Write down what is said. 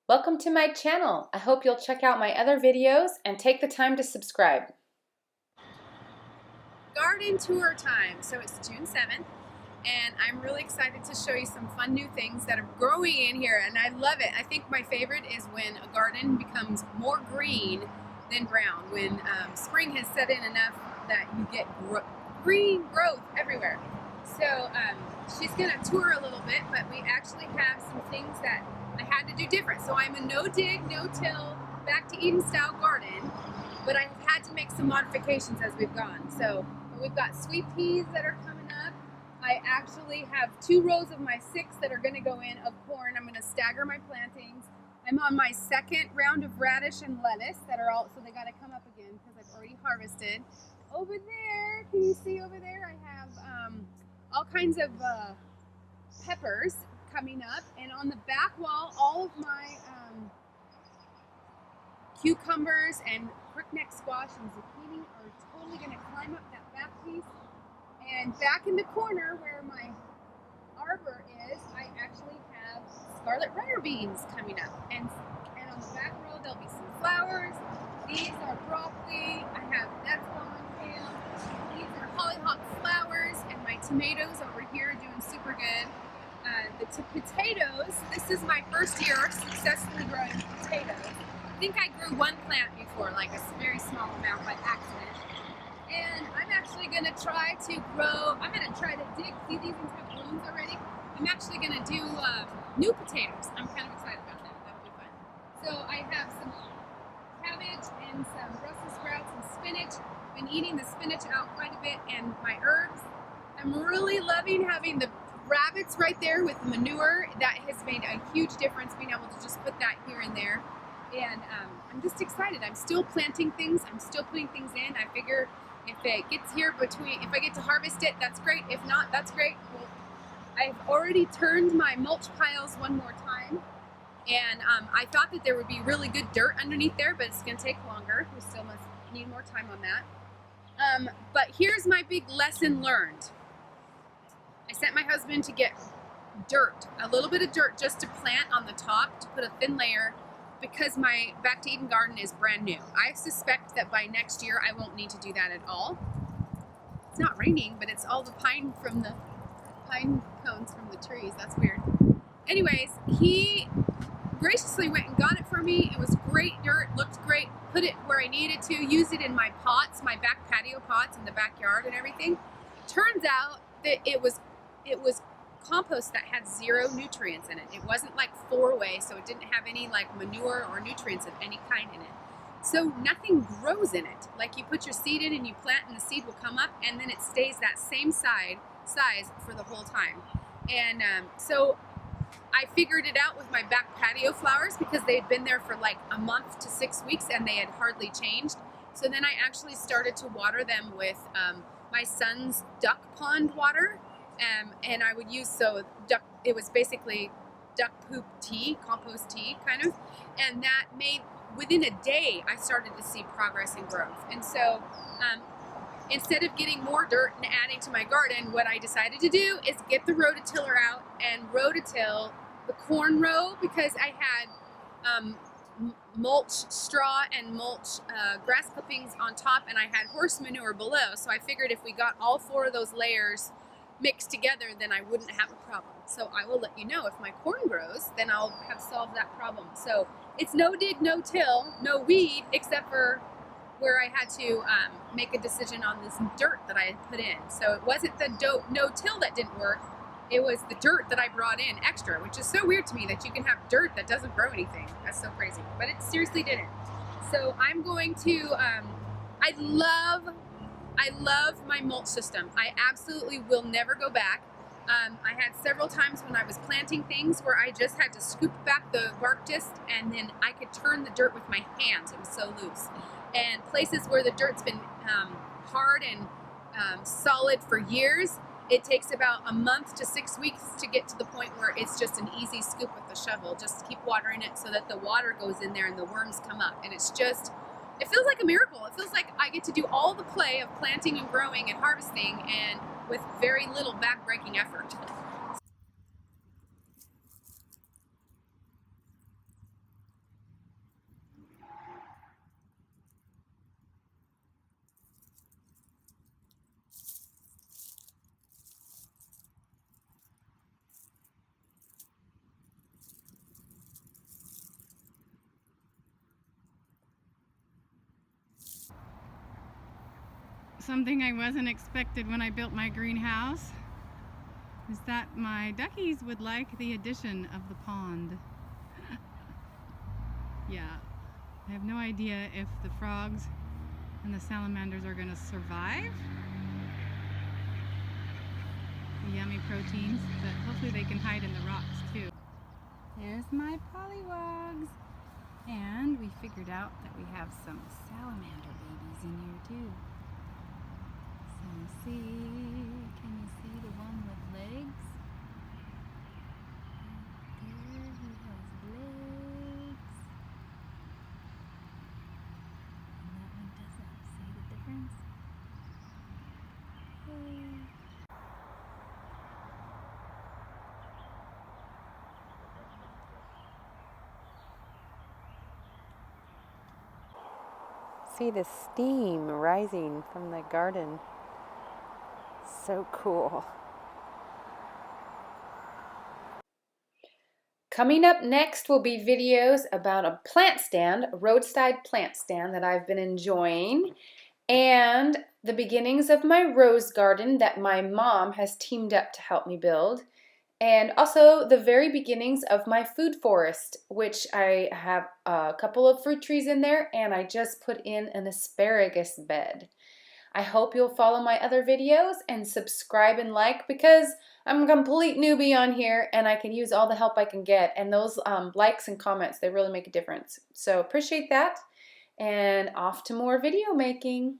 Welcome to my channel. I hope you'll check out my other videos and take the time to subscribe. Garden tour time. So it's June 7th and I'm really excited to show you some fun new things that are growing in here, and I love it. I think my favorite is when a garden becomes more green than brown, when spring has set in enough that you get green growth everywhere. So she's gonna tour a little bit, but we actually have some things that I had to do different. So I'm a no-dig, no-till, back to Eden style garden, but I've had to make some modifications as we've gone. So we've got sweet peas that are coming up. I actually have 2 rows of my 6 that are gonna go in of corn. I'm gonna stagger my plantings. I'm on my 2nd round of radish and lettuce that are all, so they gotta come up again because I've already harvested. Over there, can you see over there? I have all kinds of peppers coming up, and on the back wall, all of my cucumbers and crookneck squash and zucchini are totally going to climb up that back piece. And back in the corner where my arbor is, I actually have scarlet runner beans coming up. And on the back row, there'll be some flowers. These are broccoli. That's gone pale. These are hollyhock flowers, and my tomatoes over here are doing super good. The potatoes, this is my first year successfully growing potatoes. I think I grew 1 plant before, like a very small amount by accident. And I'm actually going to try to grow, I'm going to try to dig, see these ones have blooms already? I'm actually going to do new potatoes. I'm kind of excited about that. That'll be fun. So I have some cabbage and some Brussels sprouts and spinach. Been eating the spinach out quite a bit, and my herbs. I'm really loving having the rabbits right there with the manure. That has made a huge difference, being able to just put that here and there. And I'm just excited. I'm still planting things. I'm still putting things in. I figure if it gets here if I get to harvest it, that's great. If not, that's great. Well, I've already turned my mulch piles 1 more time. And I thought that there would be really good dirt underneath there, but it's going to take longer. We still must need more time on that. But here's my big lesson learned. I sent my husband to get dirt, a little bit of dirt just to plant on the top, to put a thin layer, because my Back to Eden garden is brand new. I suspect that by next year I won't need to do that at all. It's not raining, but it's all the pine cones from the trees. That's weird. Anyways, he graciously went and got it for me. It was great dirt, looked great, put it where I needed to, use it in my pots, my back patio pots in the backyard and everything. Turns out that it was compost that had 0 nutrients in it. It wasn't like 4-way, so it didn't have any like manure or nutrients of any kind in it. So nothing grows in it. Like, you put your seed in and you plant and the seed will come up, and then it stays that same size for the whole time. And so I figured it out with my back patio flowers, because they had been there for like a month to 6 weeks and they had hardly changed. So then I actually started to water them with my son's duck pond water. And I would use, it was basically duck poop tea, compost tea kind of, and that made, within a day I started to see progress and growth. And so instead of getting more dirt and adding to my garden, what I decided to do is get the rototiller out and rototill the corn row, because I had mulch straw and mulch grass clippings on top, and I had horse manure below. So I figured if we got all 4 of those layers mixed together, then I wouldn't have a problem. So I will let you know if my corn grows, then I'll have solved that problem. So it's no dig, no till, no weed, except for where I had to make a decision on this dirt that I had put in. So it wasn't the no till that didn't work. It was the dirt that I brought in extra, which is so weird to me that you can have dirt that doesn't grow anything. That's so crazy, but it seriously didn't. So I'm going to, I love my mulch system. I absolutely will never go back. I had several times when I was planting things where I just had to scoop back the bark disc, and then I could turn the dirt with my hands. It was so loose. And places where the dirt's been hard and solid for years, it takes about a month to 6 weeks to get to the point where it's just an easy scoop with the shovel. Just keep watering it so that the water goes in there and the worms come up. And it's just, it feels like a miracle. It feels like I get to do all the play of planting and growing and harvesting, and with very little back-breaking effort. Something I wasn't expected when I built my greenhouse is that my duckies would like the addition of the pond. Yeah, I have no idea if the frogs and the salamanders are going to survive the yummy proteins, but hopefully they can hide in the rocks too. There's my pollywogs, and we figured out that we have some salamander babies in here too. So can you see the one with legs? There he has legs. And that one doesn't. See the difference? Hey. See the steam rising from the garden. So cool. Coming up next will be videos about a plant stand, a roadside plant stand that I've been enjoying, and the beginnings of my rose garden that my mom has teamed up to help me build, and also the very beginnings of my food forest, which I have a couple of fruit trees in there, and I just put in an asparagus bed. I hope you'll follow my other videos and subscribe and like, because I'm a complete newbie on here and I can use all the help I can get, and those likes and comments, they really make a difference. So appreciate that, and off to more video making.